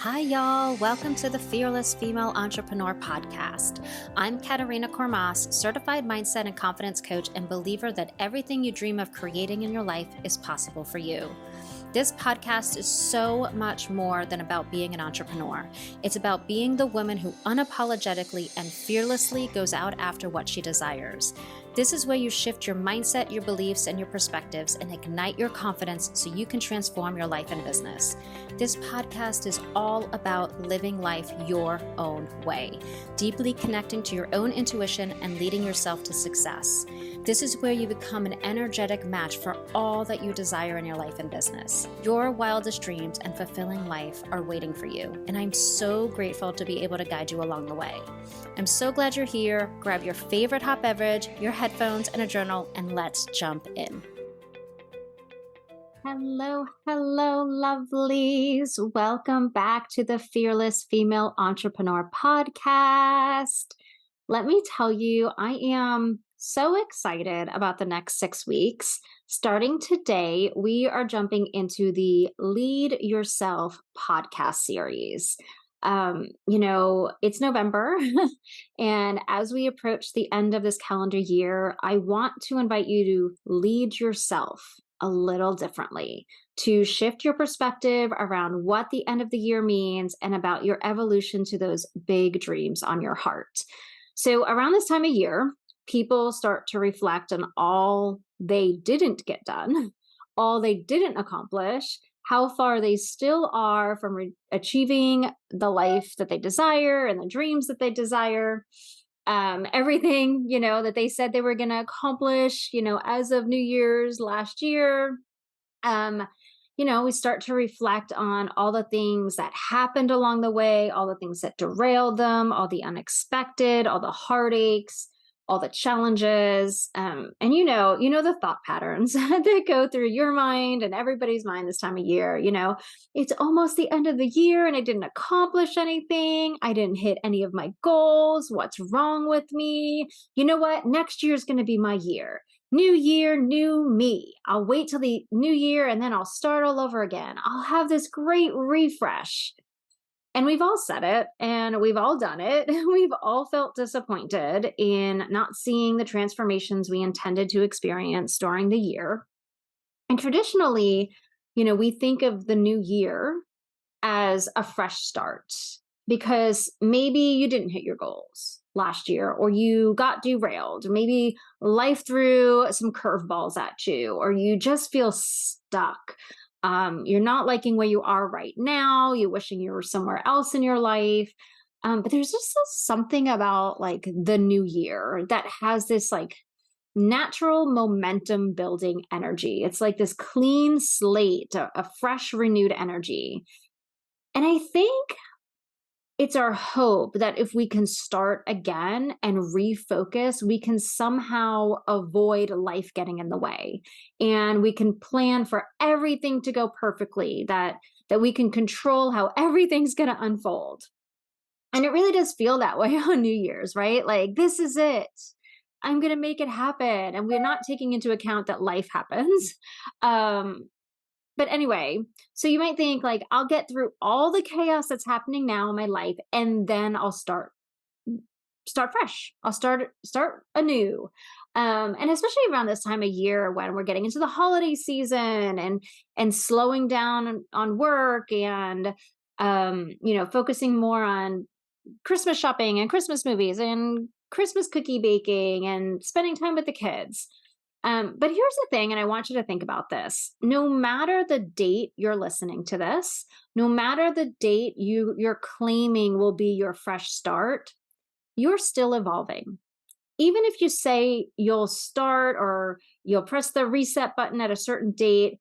Hi, y'all. Welcome to the Fearless Female Entrepreneur Podcast. I'm Katerina Kormas, certified mindset and confidence coach and believer that everything you dream of creating in your life is possible for you. This podcast is so much more than about being an entrepreneur. It's about being the woman who unapologetically and fearlessly goes out after what she desires. This is where you shift your mindset, your beliefs, and your perspectives and ignite your confidence so you can transform your life and business. This podcast is all about living life your own way, deeply connecting to your own intuition and leading yourself to success. This is where you become an energetic match for all that you desire in your life and business. Your wildest dreams and fulfilling life are waiting for you, and I'm so grateful to be able to guide you along the way. I'm so glad you're here. Grab your favorite hot beverage, your headphones, and a journal, and let's jump in. Hello, lovelies. Welcome back to the Fearless Female Entrepreneur Podcast. Let me tell you, I am so excited about the next 6 weeks. Starting today, we are jumping into the Lead Yourself podcast series. It's November, and as we approach the end of this calendar year, I want to invite you to lead yourself a little differently, to shift your perspective around what the end of the year means and about your evolution to those big dreams on your heart. So around this time of year, people start to reflect on all they didn't get done, all they didn't accomplish, how far they still are from achieving the life that they desire and the dreams that they desire. Everything, that they said they were going to accomplish, as of New Year's last year. We start to reflect on all the things that happened along the way, all the things that derailed them, all the unexpected, all the heartaches, all the challenges. And the thought patterns that go through your mind and everybody's mind this time of year. It's almost the end of the year and I didn't accomplish anything. I didn't hit any of my goals. What's wrong with me? You know what? Next year is going to be my year. New year, new me. I'll wait till the new year and then I'll start all over again. I'll have this great refresh. And we've all said it and we've all done it. We've all felt disappointed in not seeing the transformations we intended to experience during the year. And traditionally, we think of the new year as a fresh start because maybe you didn't hit your goals last year or you got derailed. Maybe life threw some curveballs at you or you just feel stuck. You're not liking where you are right now. You're wishing you were somewhere else in your life. But there's just something about like the new year that has this like natural momentum building energy. It's like this clean slate, a fresh, renewed energy. And I think it's our hope that if we can start again and refocus, we can somehow avoid life getting in the way. And we can plan for everything to go perfectly, that we can control how everything's going to unfold. And it really does feel that way on New Year's, right? Like, this is it. I'm going to make it happen. And we're not taking into account that life happens. But anyway, so you might think like, I'll get through all the chaos that's happening now in my life, and then I'll start fresh. I'll start anew. And especially around this time of year when we're getting into the holiday season and slowing down on work and, focusing more on Christmas shopping and Christmas movies and Christmas cookie baking and spending time with the kids. But here's the thing, and I want you to think about this. No matter the date you're listening to this, no matter the date you're claiming will be your fresh start, you're still evolving. Even if you say you'll start or you'll press the reset button at a certain date,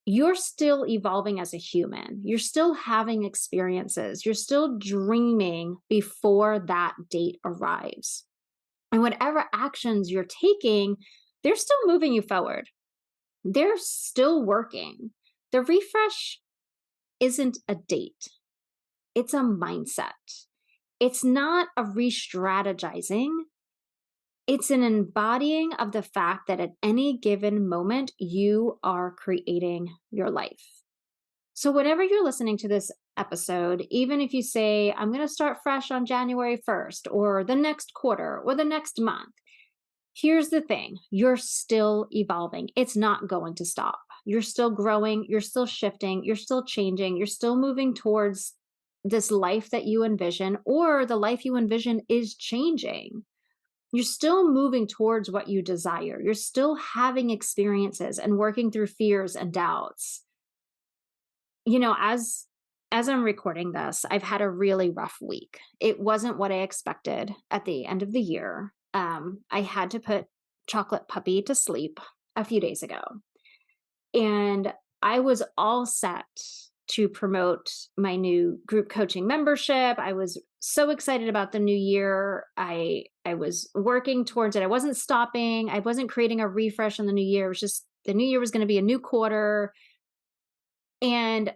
you're still evolving as a human. You're still having experiences. You're still dreaming before that date arrives. And whatever actions you're taking, they're still moving you forward. They're still working. The refresh isn't a date. It's a mindset. It's not a re-strategizing. It's an embodying of the fact that at any given moment, you are creating your life. So, whenever you're listening to this episode, even if you say, I'm going to start fresh on January 1st, or the next quarter, or the next month, here's the thing, you're still evolving. It's not going to stop. You're still growing, you're still shifting, you're still changing, you're still moving towards this life that you envision, or the life you envision is changing. You're still moving towards what you desire. You're still having experiences and working through fears and doubts. As I'm recording this, I've had a really rough week. It wasn't what I expected at the end of the year. I had to put Chocolate Puppy to sleep a few days ago, and I was all set to promote my new group coaching membership. I was so excited about the new year. I was working towards it. I wasn't stopping. I wasn't creating a refresh on the new year. It was just the new year was going to be a new quarter. And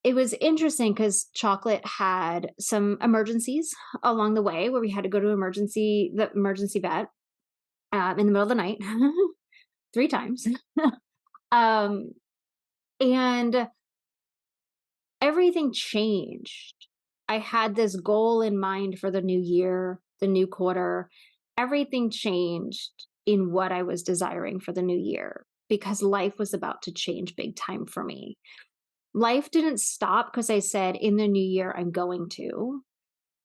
it was interesting because Chocolate had some emergencies along the way where we had to go to the emergency vet in the middle of the night 3 times. um, and everything changed. I had this goal in mind for the new year, the new quarter. Everything changed in what I was desiring for the new year because life was about to change big time for me. Life didn't stop because I said, in the new year, I'm going to.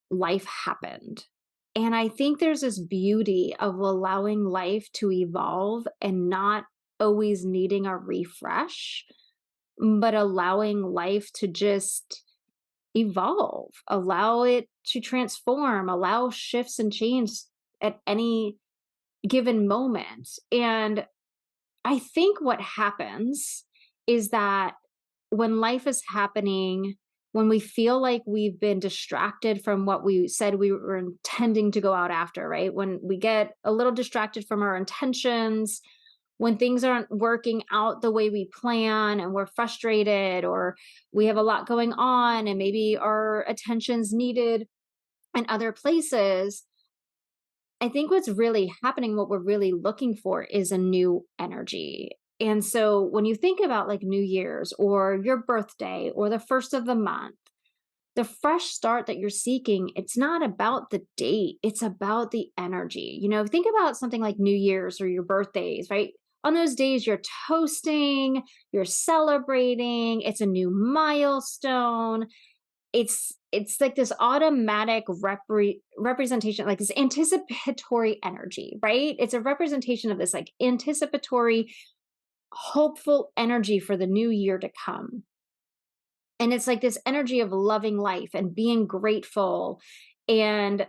Life happened. And I think there's this beauty of allowing life to evolve and not always needing a refresh, but allowing life to just evolve, allow it to transform, allow shifts and change at any given moment. And I think what happens is that when life is happening, when we feel like we've been distracted from what we said we were intending to go out after, right? When we get a little distracted from our intentions, when things aren't working out the way we plan and we're frustrated, or we have a lot going on and maybe our attention's needed in other places, I think what's really happening, what we're really looking for is a new energy. And so when you think about like New Year's or your birthday or the first of the month, the fresh start that you're seeking, it's not about the date, it's about the energy. Think about something like New Year's or your birthdays, right? On those days, you're toasting, you're celebrating, it's a new milestone. It's like this automatic representation, like this anticipatory energy, right? It's a representation of this like anticipatory, hopeful energy for the new year to come. And it's like this energy of loving life and being grateful. And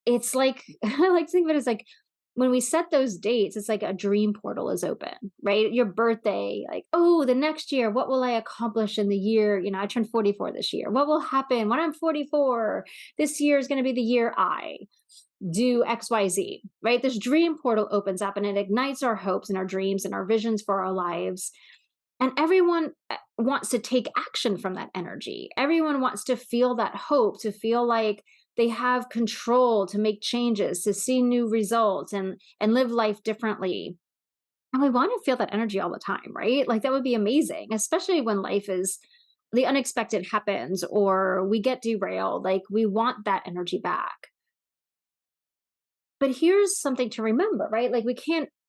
it's like, I like to think of it as like when we set those dates, it's like a dream portal is open, right? Your birthday, like, oh, the next year, what will I accomplish in the year? I turned 44 this year. What will happen when I'm 44? This year is going to be the year I do XYZ, right? This dream portal opens up and it ignites our hopes and our dreams and our visions for our lives. And everyone wants to take action from that energy. Everyone wants to feel that hope, to feel like they have control to make changes, to see new results and live life differently. And we want to feel that energy all the time, right? Like that would be amazing, especially when life is the unexpected happens or we get derailed. Like we want that energy back. But here's something to remember, right? Like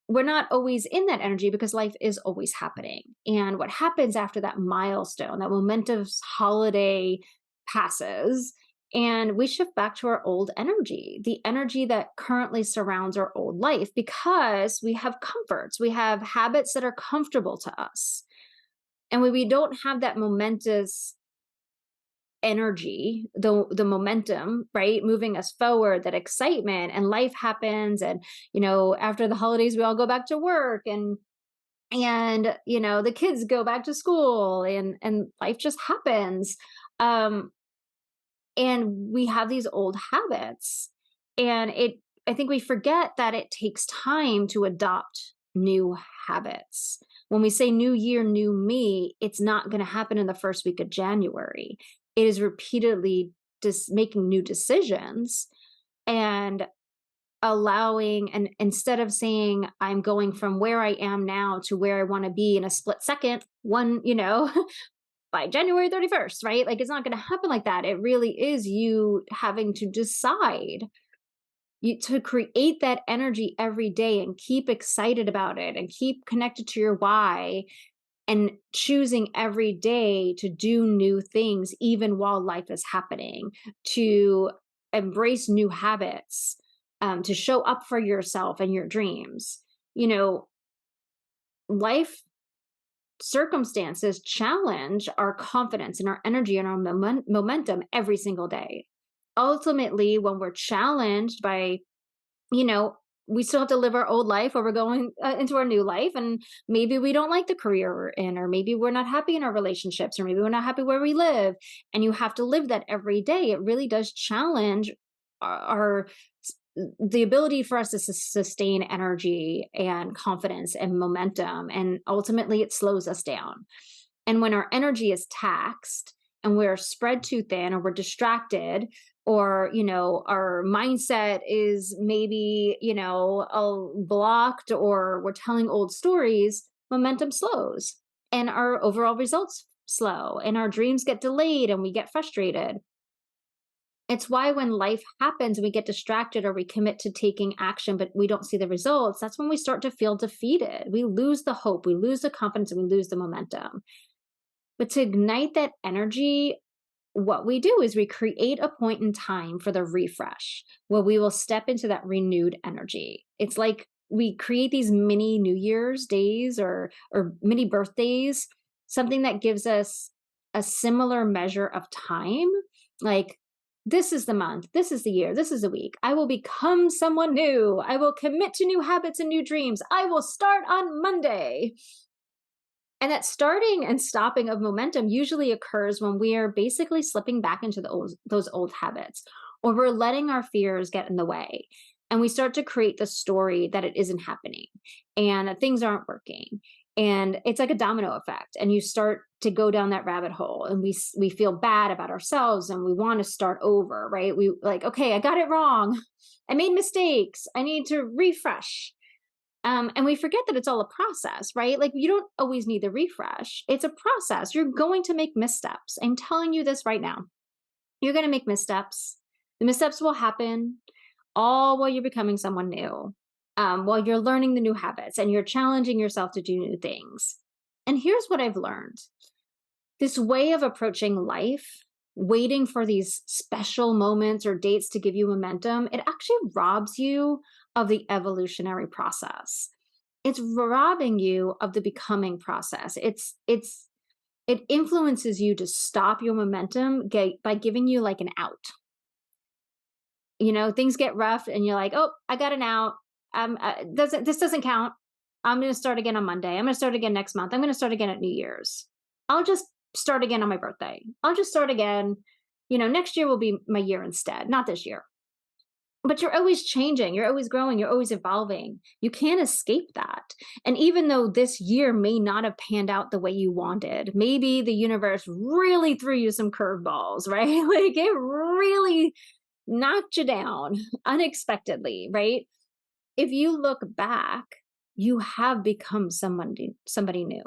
we're not always in that energy because life is always happening. And what happens after that milestone, that momentous holiday passes, and we shift back to our old energy, the energy that currently surrounds our old life, because we have comforts, we have habits that are comfortable to us. And when we don't have that momentous energy, the momentum, right, moving us forward, that excitement, and life happens, and after the holidays we all go back to work, and the kids go back to school, and life just happens. Um and we have these old habits, and I think we forget that it takes time to adopt new habits. When we say new year, new me, it's not going to happen in the first week of January. It is repeatedly just making new decisions and allowing, and instead of saying I'm going from where I am now to where I want to be in a split second, one by January 31st, right? Like it's not going to happen like that. It really is you having to decide to create that energy every day and keep excited about it and keep connected to your why and choosing every day to do new things even while life is happening, to embrace new habits, to show up for yourself and your dreams. You know, life circumstances challenge our confidence and our energy and our momentum every single day. Ultimately, when we're challenged by, you know, we still have to live our old life or we're going into our new life. And maybe we don't like the career we're in, or maybe we're not happy in our relationships, or maybe we're not happy where we live. And you have to live that every day. It really does challenge our the ability for us to sustain energy and confidence and momentum. And ultimately, it slows us down. And when our energy is taxed and we're spread too thin or we're distracted, or our mindset is maybe blocked, or we're telling old stories, momentum slows and our overall results slow and our dreams get delayed and we get frustrated. It's why when life happens and we get distracted or we commit to taking action but we don't see the results, that's when we start to feel defeated. We lose the hope, we lose the confidence, and we lose the momentum. But to ignite that energy, what we do is we create a point in time for the refresh where we will step into that renewed energy. It's like we create these mini New Year's days or mini birthdays, something that gives us a similar measure of time. Like, this is the month, this is the year, this is the week. I will become someone new. I will commit to new habits and new dreams. I will start on Monday. And that starting and stopping of momentum usually occurs when we are basically slipping back into those old habits, or we're letting our fears get in the way. And we start to create the story that it isn't happening and that things aren't working. And it's like a domino effect. And you start to go down that rabbit hole, and we feel bad about ourselves and we want to start over, right? We like, okay, I got it wrong. I made mistakes. I need to refresh. And we forget that it's all a process, right? Like, you don't always need the refresh. It's a process. You're going to make missteps. I'm telling you this right now. You're going to make missteps. The missteps will happen all while you're becoming someone new, while you're learning the new habits and you're challenging yourself to do new things. And here's what I've learned: this way of approaching life, waiting for these special moments or dates to give you momentum, it actually robs you of the evolutionary process. It's robbing you of the becoming process. It influences you to stop your momentum by giving you like an out. Things get rough and you're like, "Oh, I got an out. This doesn't count. I'm going to start again on Monday. I'm going to start again next month. I'm going to start again at New Year's. I'll just start again on my birthday. I'll just start again. Next year will be my year instead, not this year." But you're always changing, you're always growing, you're always evolving. You can't escape that. And even though this year may not have panned out the way you wanted, maybe the universe really threw you some curveballs, right? Like, it really knocked you down unexpectedly, right? If you look back, you have become somebody new.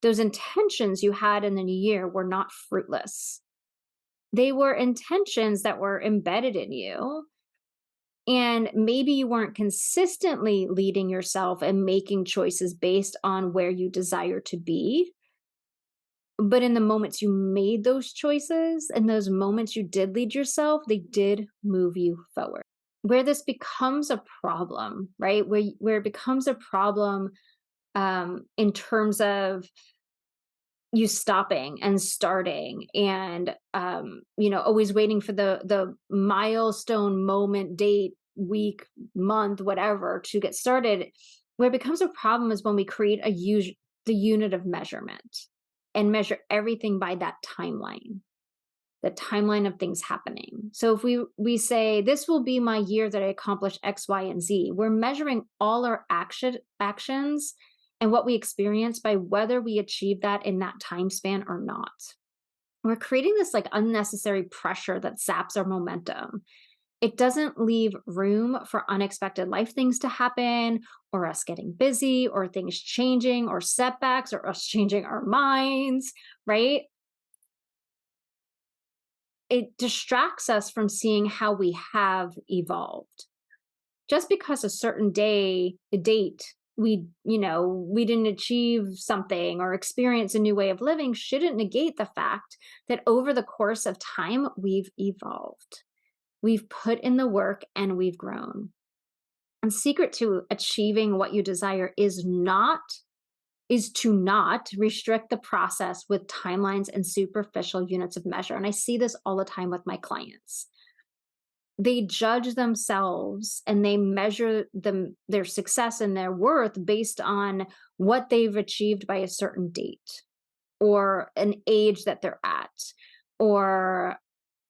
Those intentions you had in the new year were not fruitless. They were intentions that were embedded in you. And maybe you weren't consistently leading yourself and making choices based on where you desire to be. But in the moments you made those choices and those moments you did lead yourself, they did move you forward. Where this becomes a problem, right? Where it becomes a problem in terms of you stopping and starting and always waiting for the milestone moment, date, week, month, whatever, to get started. Where it becomes a problem is when we create the unit of measurement and measure everything by that timeline, the timeline of things happening. So if we say, this will be my year that I accomplish X, Y, and Z, we're measuring all our actions and what we experience by whether we achieve that in that time span or not. We're creating this like unnecessary pressure that zaps our momentum. It doesn't leave room for unexpected life things to happen, or us getting busy, or things changing, or setbacks, or us changing our minds, right? it distracts us from seeing how we have evolved. Just because a certain date, we didn't achieve something or experience a new way of living shouldn't negate the fact that over the course of time, we've evolved. We've put in the work and we've grown. And secret to achieving what you desire is to not restrict the process with timelines and superficial units of measure. And I see this all the time with my clients. They judge themselves and they measure their success and their worth based on what they've achieved by a certain date or an age that they're at, or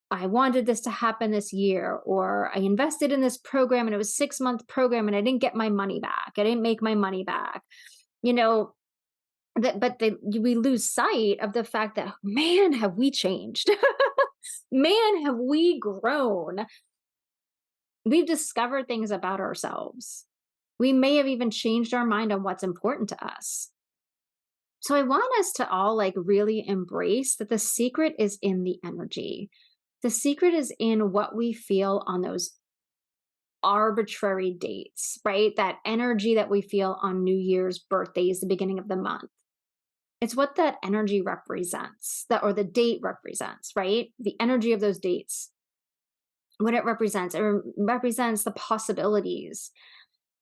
I wanted this to happen this year, or I invested in this program and it was 6 month program and I didn't get my money back. I didn't make my money back. You know, we lose sight of the fact that, man, have we changed? Man, have we grown? We've discovered things about ourselves. We may have even changed our mind on what's important to us. So I want us to all like really embrace that the secret is in the energy. The secret is in what we feel on those arbitrary dates, right? That energy that we feel on New Year's birthdays, the beginning of the month. It's what that energy represents, that or the date represents, right? The energy of those dates, what it represents the possibilities.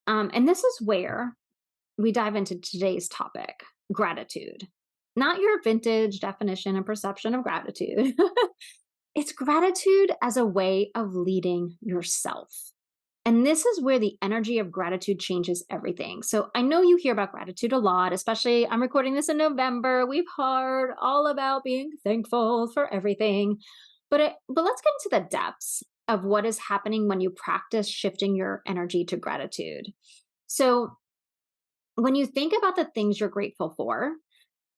And this is where we dive into today's topic, gratitude. Not your vintage definition and perception of gratitude. It's gratitude as a way of leading yourself. And this is where the energy of gratitude changes everything. So I know you hear about gratitude a lot, especially I'm recording this in November. We've heard all about being thankful for everything. But let's get into the depths of what is happening when you practice shifting your energy to gratitude. So when you think about the things you're grateful for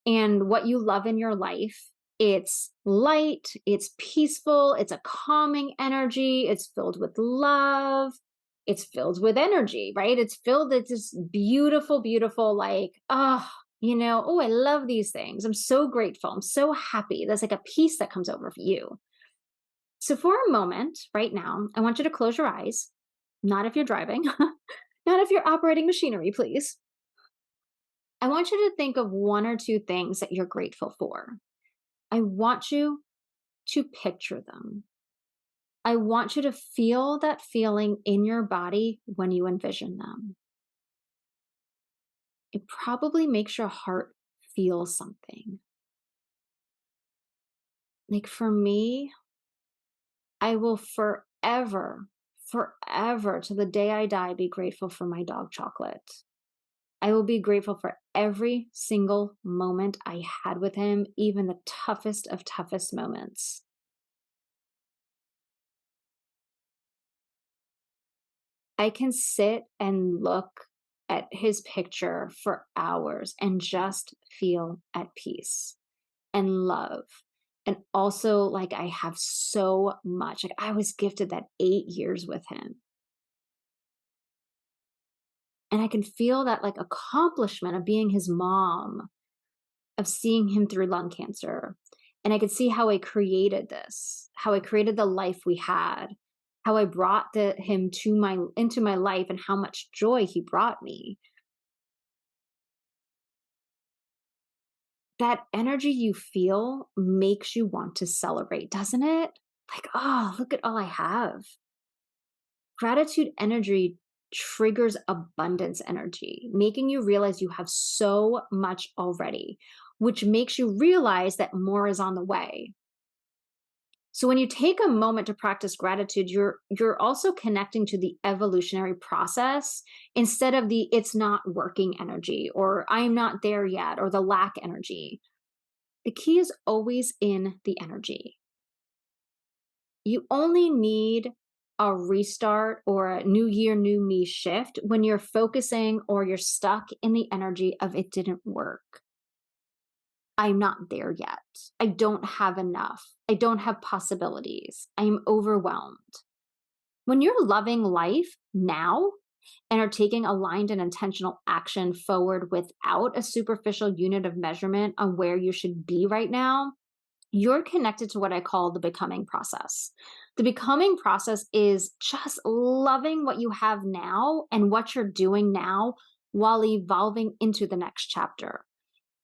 and what you love in your life, it's light, it's peaceful, it's a calming energy, it's filled with love, it's filled with energy, right? It's filled with this beautiful, beautiful, like, oh, I love these things. I'm so grateful. I'm so happy. There's like a peace that comes over you. So for a moment right now, I want you to close your eyes, not if you're driving, not if you're operating machinery, please. I want you to think of one or two things that you're grateful for. I want you to picture them. I want you to feel that feeling in your body when you envision them. It probably makes your heart feel something. Like for me, I will forever, forever, to the day I die, be grateful for my dog Chocolate. I will be grateful for every single moment I had with him, even the toughest of toughest moments. I can sit and look at his picture for hours and just feel at peace and love. And also, like, I have so much. Like, I was gifted that 8 years with him. And I can feel that, like, accomplishment of being his mom, of seeing him through lung cancer. And I could see how I created this, how I created the life we had, how I brought him into my life and how much joy he brought me. That energy you feel makes you want to celebrate, doesn't it? Like, oh, look at all I have. Gratitude energy triggers abundance energy, making you realize you have so much already, which makes you realize that more is on the way. So when you take a moment to practice gratitude, you're also connecting to the evolutionary process instead of the it's not working energy or I'm not there yet or the lack energy. The key is always in the energy. You only need a restart or a new year, new me shift when you're focusing or you're stuck in the energy of it didn't work. I'm not there yet. I don't have enough. I don't have possibilities. I'm overwhelmed. When you're loving life now and are taking aligned and intentional action forward without a superficial unit of measurement on where you should be right now, You're connected to what I call the becoming process. The becoming process is just loving what you have now and what you're doing now while evolving into the next chapter.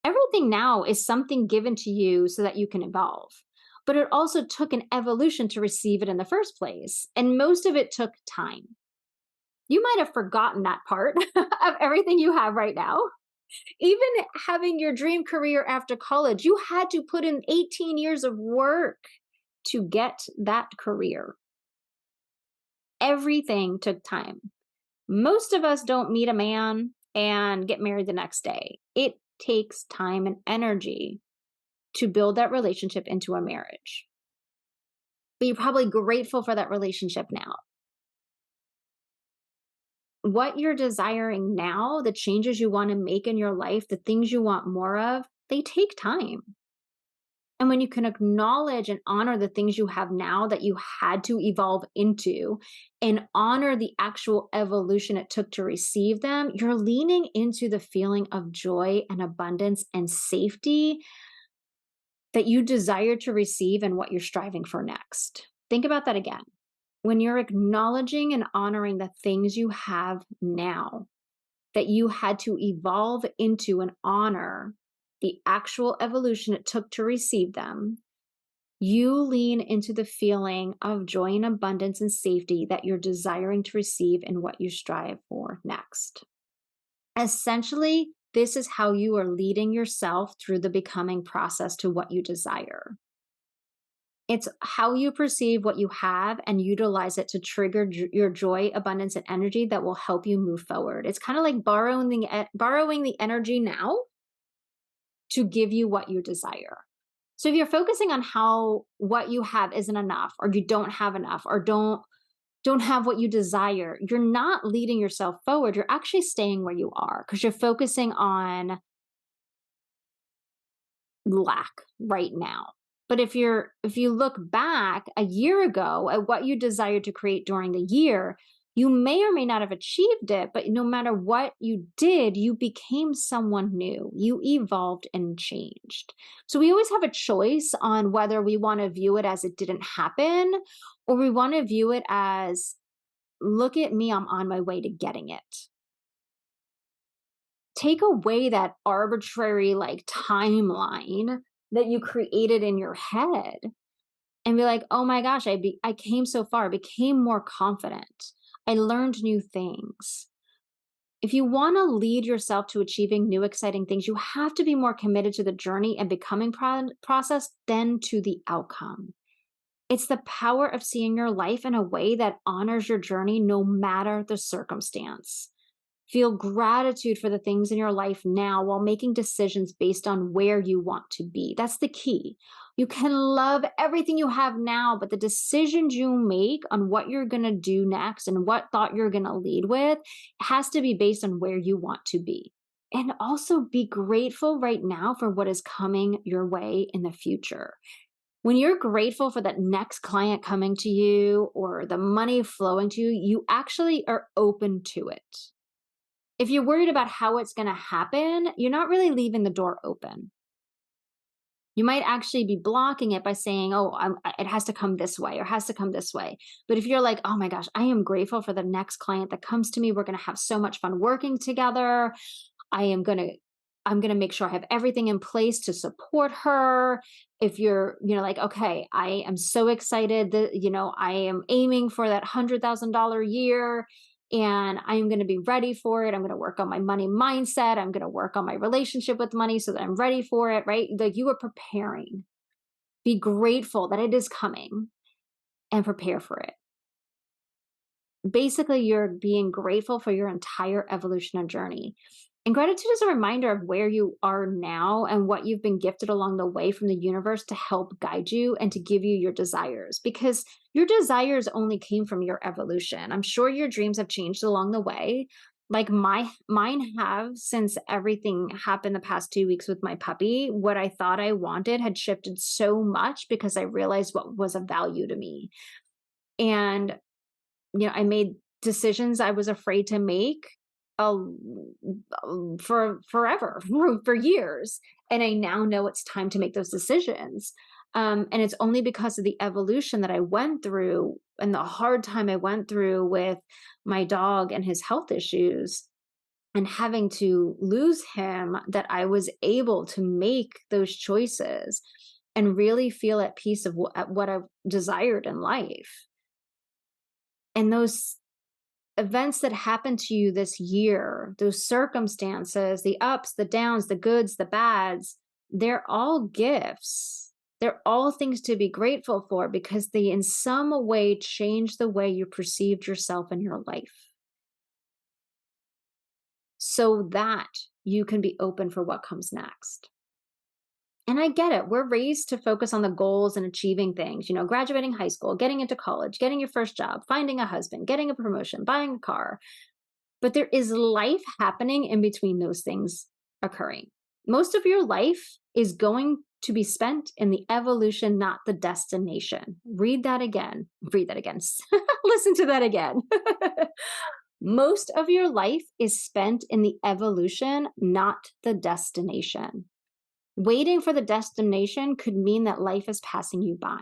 Everything now is something given to you so that you can evolve. But it also took an evolution to receive it in the first place. And most of it took time. You might have forgotten that part of everything you have right now. Even having your dream career after college, you had to put in 18 years of work to get that career. Everything took time. Most of us don't meet a man and get married the next day. It takes time and energy to build that relationship into a marriage. But you're probably grateful for that relationship now. What you're desiring now, the changes you want to make in your life, the things you want more of, they take time. And when you can acknowledge and honor the things you have now that you had to evolve into and honor the actual evolution it took to receive them, you're leaning into the feeling of joy and abundance and safety that you desire to receive and what you're striving for next. Think about that again. When you're acknowledging and honoring the things you have now that you had to evolve into and honor the actual evolution it took to receive them, you lean into the feeling of joy and abundance and safety that you're desiring to receive and what you strive for next. Essentially, this is how you are leading yourself through the becoming process to what you desire. It's how you perceive what you have and utilize it to trigger your joy, abundance, and energy that will help you move forward. It's kind of like borrowing the energy now to give you what you desire. So if you're focusing on how what you have isn't enough, or you don't have enough, or don't have what you desire, you're not leading yourself forward. You're actually staying where you are because you're focusing on lack right now. But if you look back a year ago at what you desired to create during the year, you may or may not have achieved it, but no matter what you did, you became someone new. You evolved and changed. So we always have a choice on whether we want to view it as it didn't happen or we want to view it as, look at me, I'm on my way to getting it. Take away that arbitrary like timeline that you created in your head and be like, "Oh my gosh, I came so far, became more confident. I learned new things." If you want to lead yourself to achieving new exciting things, you have to be more committed to the journey and becoming process than to the outcome. It's the power of seeing your life in a way that honors your journey no matter the circumstance. Feel gratitude for the things in your life now while making decisions based on where you want to be. That's the key. You can love everything you have now, but the decisions you make on what you're going to do next and what thought you're going to lead with has to be based on where you want to be. And also be grateful right now for what is coming your way in the future. When you're grateful for that next client coming to you or the money flowing to you, you actually are open to it. If you're worried about how it's going to happen, you're not really leaving the door open. You might actually be blocking it by saying, "Oh, it has to come this way or has to come this way." But if you're like, "Oh my gosh, I am grateful for the next client that comes to me. We're going to have so much fun working together. I am going to I'm going to make sure I have everything in place to support her." If you're like, "Okay, I am so excited that, I am aiming for that $100,000 year and I'm going to be ready for it. I'm going to work on my money mindset. I'm going to work on my relationship with money so that I'm ready for it," right? Like you are preparing. Be grateful that it is coming and prepare for it. Basically, you're being grateful for your entire evolution and journey. And gratitude is a reminder of where you are now and what you've been gifted along the way from the universe to help guide you and to give you your desires, because your desires only came from your evolution. I'm sure your dreams have changed along the way. Like mine have, since everything happened the past 2 weeks with my puppy. What I thought I wanted had shifted so much because I realized what was of value to me. And I made decisions I was afraid to make uh, for forever, for years. And I now know it's time to make those decisions. And it's only because of the evolution that I went through and the hard time I went through with my dog and his health issues and having to lose him that I was able to make those choices and really feel at peace of at what I've desired in life. And those events that happened to you this year, those circumstances, the ups, the downs, the goods, the bads, they're all gifts. They're all things to be grateful for because they, in some way, change the way you perceived yourself in your life so that you can be open for what comes next. And I get it. We're raised to focus on the goals and achieving things, graduating high school, getting into college, getting your first job, finding a husband, getting a promotion, buying a car. But there is life happening in between those things occurring. Most of your life is going to be spent in the evolution, not the destination. Read that again. Read that again. Listen to that again. Most of your life is spent in the evolution, not the destination. Waiting for the destination could mean that life is passing you by.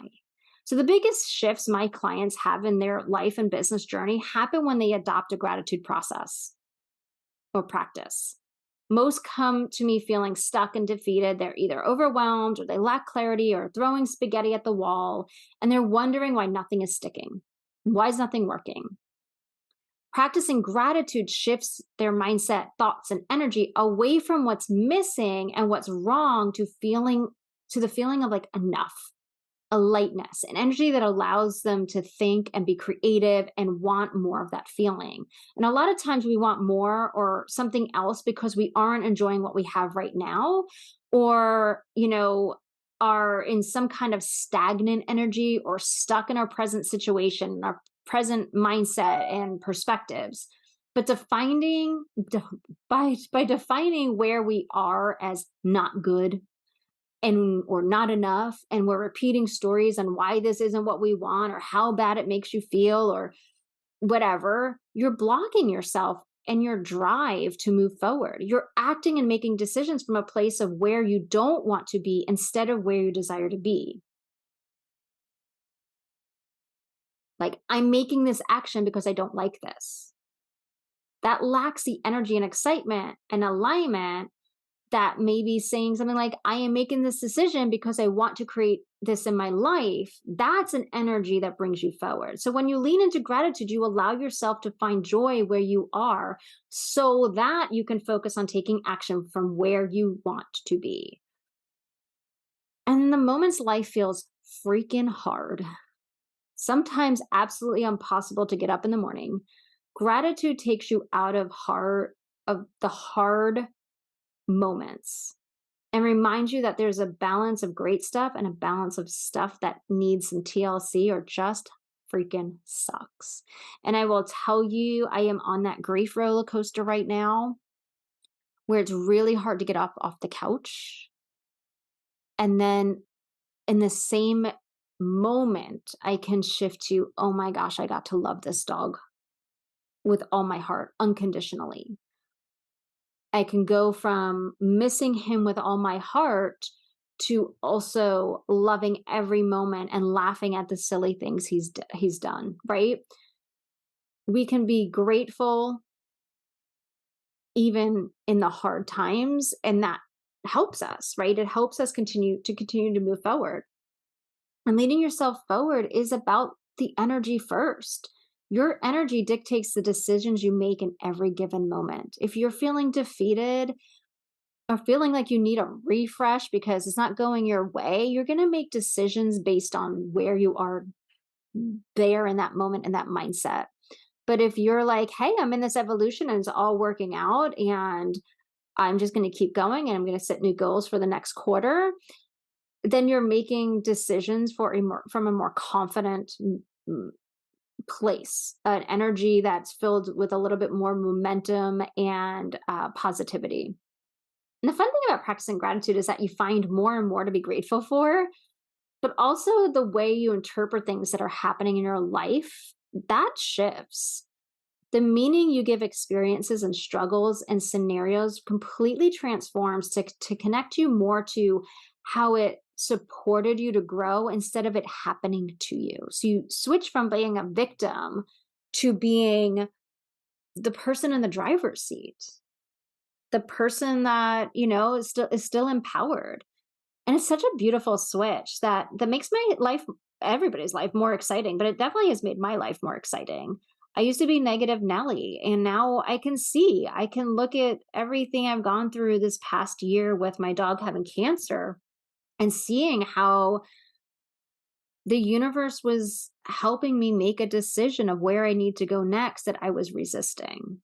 So, the biggest shifts my clients have in their life and business journey happen when they adopt a gratitude process or practice. Most come to me feeling stuck and defeated. They're either overwhelmed or they lack clarity or throwing spaghetti at the wall, and they're wondering why nothing is sticking. Why is nothing working? Practicing gratitude shifts their mindset, thoughts, and energy away from what's missing and what's wrong to the feeling of like enough, a lightness, an energy that allows them to think and be creative and want more of that feeling. And a lot of times we want more or something else because we aren't enjoying what we have right now, or, are in some kind of stagnant energy or stuck in our present situation, our present mindset and perspectives. But by defining where we are as not good and or not enough, and we're repeating stories on why this isn't what we want or how bad it makes you feel or whatever, you're blocking yourself and your drive to move forward. You're acting and making decisions from a place of where you don't want to be instead of where you desire to be. Like, I'm making this action because I don't like this. That lacks the energy and excitement and alignment that may be saying something like, I am making this decision because I want to create this in my life. That's an energy that brings you forward. So when you lean into gratitude, you allow yourself to find joy where you are so that you can focus on taking action from where you want to be. And in the moments life feels freaking hard, sometimes absolutely impossible to get up in the morning, gratitude takes you out of the hard moments and reminds you that there's a balance of great stuff and a balance of stuff that needs some TLC or just freaking sucks. And I will tell you, I am on that grief roller coaster right now where it's really hard to get up off the couch. And then in the same moment, I can shift to, oh my gosh, I got to love this dog with all my heart, unconditionally. I can go from missing him with all my heart to also loving every moment and laughing at the silly things he's done, right? We can be grateful even in the hard times, and that helps us, right? It helps us continue to move forward. And leading yourself forward is about the energy first. Your energy dictates the decisions you make in every given moment. If you're feeling defeated or feeling like you need a refresh because it's not going your way, you're going to make decisions based on where you are there in that moment, in that mindset. But if you're like, hey, I'm in this evolution and it's all working out and I'm just going to keep going and I'm going to set new goals for the next quarter, then you're making decisions from a more confident place, an energy that's filled with a little bit more momentum and positivity. And the fun thing about practicing gratitude is that you find more and more to be grateful for, but also the way you interpret things that are happening in your life, that shifts. The meaning you give experiences and struggles and scenarios completely transforms to connect you more to how it supported you to grow instead of it happening to you. So you switch from being a victim to being the person in the driver's seat, the person that, is still empowered. And it's such a beautiful switch that makes my life, everybody's life, more exciting, but it definitely has made my life more exciting. I used to be negative Nelly, and now I can look at everything I've gone through this past year with my dog having cancer and seeing how the universe was helping me make a decision of where I need to go next that I was resisting.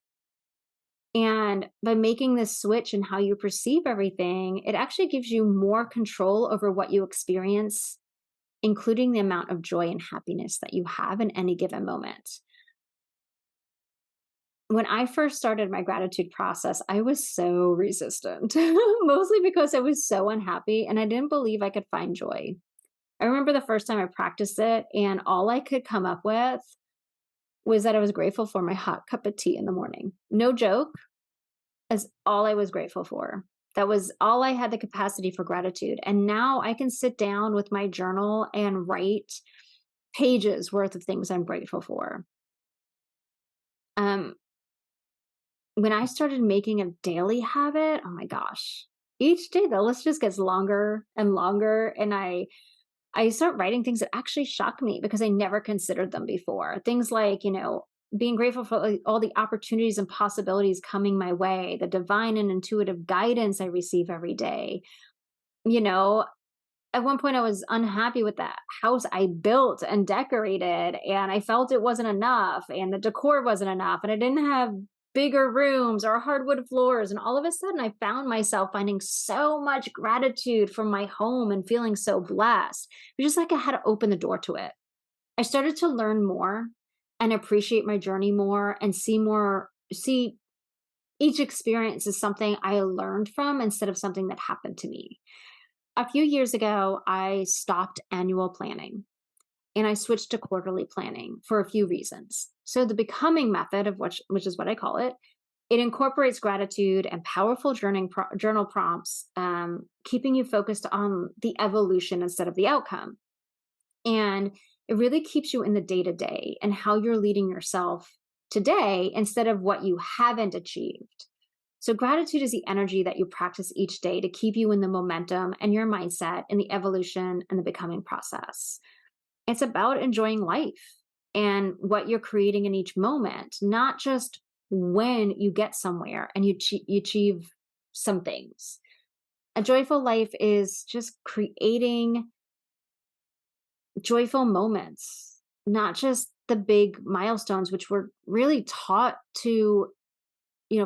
And by making this switch in how you perceive everything, it actually gives you more control over what you experience, including the amount of joy and happiness that you have in any given moment. When I first started my gratitude process, I was so resistant, mostly because I was so unhappy and I didn't believe I could find joy. I remember the first time I practiced it, and all I could come up with was that I was grateful for my hot cup of tea in the morning. No joke. Is all I was grateful for. That was all I had the capacity for gratitude. And now I can sit down with my journal and write pages worth of things I'm grateful for. Um, when I started making a daily habit, oh my gosh, each day the list just gets longer and longer. And I start writing things that actually shock me because I never considered them before. Things like, being grateful for like, all the opportunities and possibilities coming my way, the divine and intuitive guidance I receive every day. You know, at one point I was unhappy with that house I built and decorated, and I felt it wasn't enough, and the decor wasn't enough, and I didn't have bigger rooms or hardwood floors. And all of a sudden, I found myself finding so much gratitude for my home and feeling so blessed. It's just like I had to open the door to it. I started to learn more and appreciate my journey more and see each experience as something I learned from instead of something that happened to me. A few years ago, I stopped annual planning and I switched to quarterly planning for a few reasons. So the becoming method of which is what I call it, it incorporates gratitude and powerful journal prompts, keeping you focused on the evolution instead of the outcome. And it really keeps you in the day to day and how you're leading yourself today instead of what you haven't achieved. So, gratitude is the energy that you practice each day to keep you in the momentum and your mindset in the evolution and the becoming process. It's about enjoying life and what you're creating in each moment, not just when you get somewhere and you achieve some things. A joyful life is just creating joyful moments, not just the big milestones, which we're really taught to,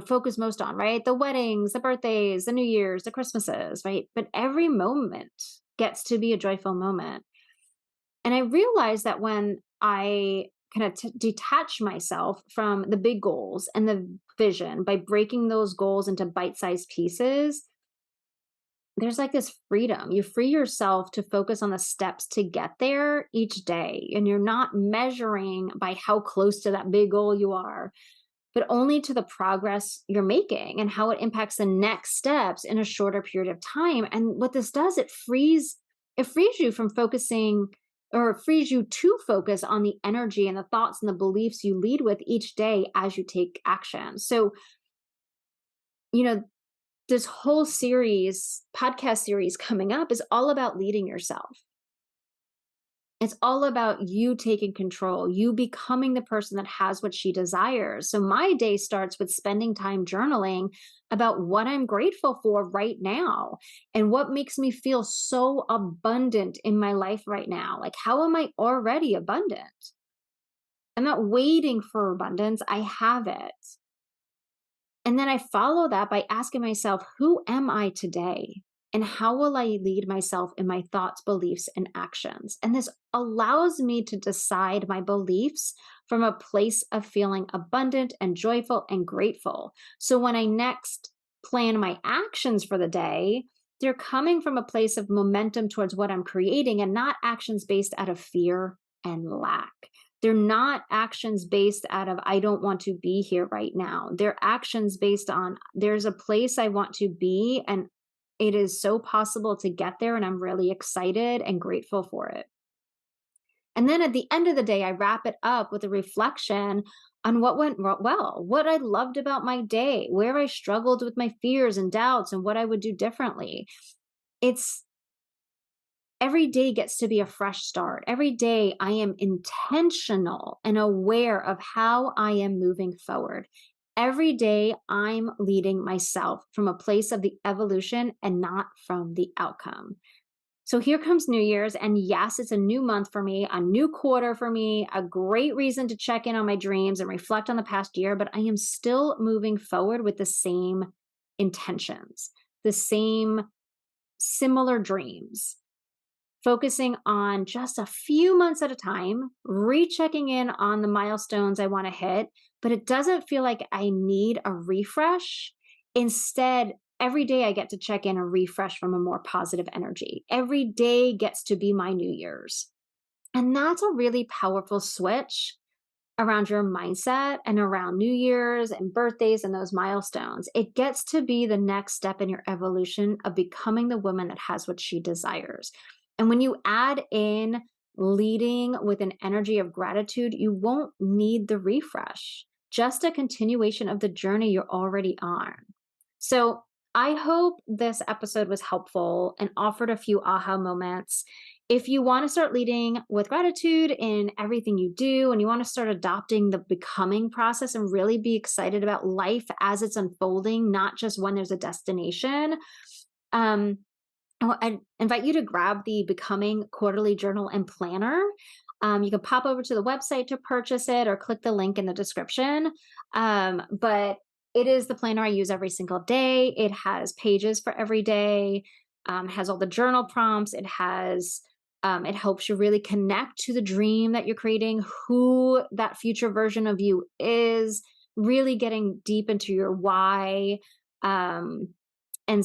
focus most on, right? The weddings, the birthdays, the New Year's, the Christmases, right? But every moment gets to be a joyful moment. And I realized that when I kind of detach myself from the big goals and the vision by breaking those goals into bite sized pieces, there's like this freedom. You free yourself to focus on the steps to get there each day. And you're not measuring by how close to that big goal you are, but only to the progress you're making and how it impacts the next steps in a shorter period of time. And what this does, it frees you from focusing, or it frees you to focus on the energy and the thoughts and the beliefs you lead with each day as you take action. So, you know, this whole podcast series coming up is all about leading yourself. It's all about you taking control, you becoming the person that has what she desires. So my day starts with spending time journaling about what I'm grateful for right now and what makes me feel so abundant in my life right now. Like, how am I already abundant? I'm not waiting for abundance, I have it. And then I follow that by asking myself, who am I today? And how will I lead myself in my thoughts, beliefs, and actions? And this allows me to decide my beliefs from a place of feeling abundant and joyful and grateful. So when I next plan my actions for the day, they're coming from a place of momentum towards what I'm creating and not actions based out of fear and lack. They're not actions based out of, I don't want to be here right now. They're actions based on, there's a place I want to be, and it is so possible to get there, and I'm really excited and grateful for it. And then at the end of the day, I wrap it up with a reflection on what went well, what I loved about my day, where I struggled with my fears and doubts, and what I would do differently. It's every day gets to be a fresh start. Every day I am intentional and aware of how I am moving forward. Every day I'm leading myself from a place of the evolution and not from the outcome. So here comes New Year's. And yes, it's a new month for me, a new quarter for me, a great reason to check in on my dreams and reflect on the past year. But I am still moving forward with the same intentions, the same similar dreams, focusing on just a few months at a time, rechecking in on the milestones I want to hit. But it doesn't feel like I need a refresh. Instead, every day I get to check in and refresh from a more positive energy. Every day gets to be my New Year's. And that's a really powerful switch around your mindset and around New Year's and birthdays and those milestones. It gets to be the next step in your evolution of becoming the woman that has what she desires. And when you add in leading with an energy of gratitude, you won't need the refresh, just a continuation of the journey you're already on. So I hope this episode was helpful and offered a few aha moments. If you want to start leading with gratitude in everything you do, and you want to start adopting the becoming process and really be excited about life as it's unfolding, not just when there's a destination, I invite you to grab the Becoming Quarterly Journal and Planner. You can pop over to the website to purchase it or click the link in the description. But it is the planner I use every single day. It has pages for every day, has all the journal prompts. It helps you really connect to the dream that you're creating, who that future version of you is, really getting deep into your why. And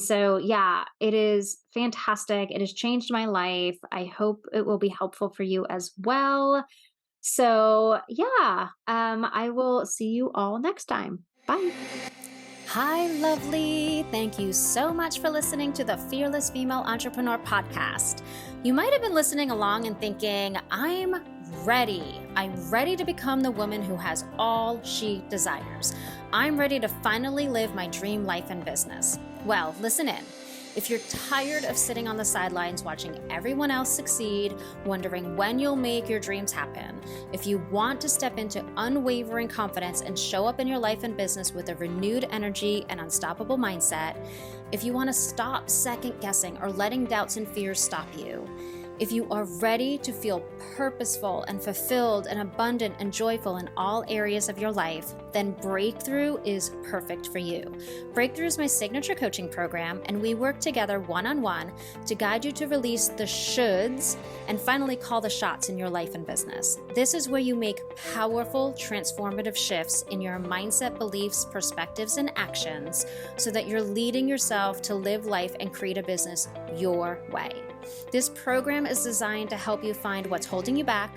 so, yeah, it is fantastic. It has changed my life. I hope it will be helpful for you as well. So, yeah, I will see you all next time. Bye. Hi, lovely. Thank you so much for listening to the Fearless Female Entrepreneur podcast. You might have been listening along and thinking, I'm ready. I'm ready to become the woman who has all she desires. I'm ready to finally live my dream life and business. Well, listen in. If you're tired of sitting on the sidelines watching everyone else succeed, wondering when you'll make your dreams happen, if you want to step into unwavering confidence and show up in your life and business with a renewed energy and unstoppable mindset, if you want to stop second guessing or letting doubts and fears stop you, if you are ready to feel purposeful and fulfilled and abundant and joyful in all areas of your life, then Breakthrough is perfect for you. Breakthrough is my signature coaching program, and we work together one-on-one to guide you to release the shoulds and finally call the shots in your life and business. This is where you make powerful, transformative shifts in your mindset, beliefs, perspectives, and actions so that you're leading yourself to live life and create a business your way. This program is designed to help you find what's holding you back,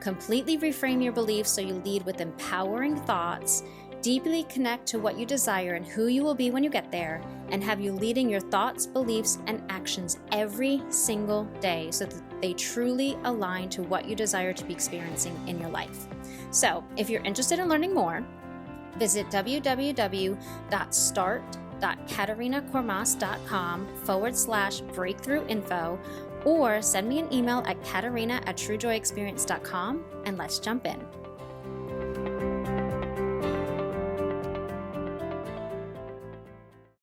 completely reframe your beliefs so you lead with empowering thoughts, deeply connect to what you desire and who you will be when you get there, and have you leading your thoughts, beliefs, and actions every single day so that they truly align to what you desire to be experiencing in your life. So, if you're interested in learning more, visit www.start.katarinakormas.com/breakthrough info, or send me an email at katarina@truejoyexperience.com, and let's jump in.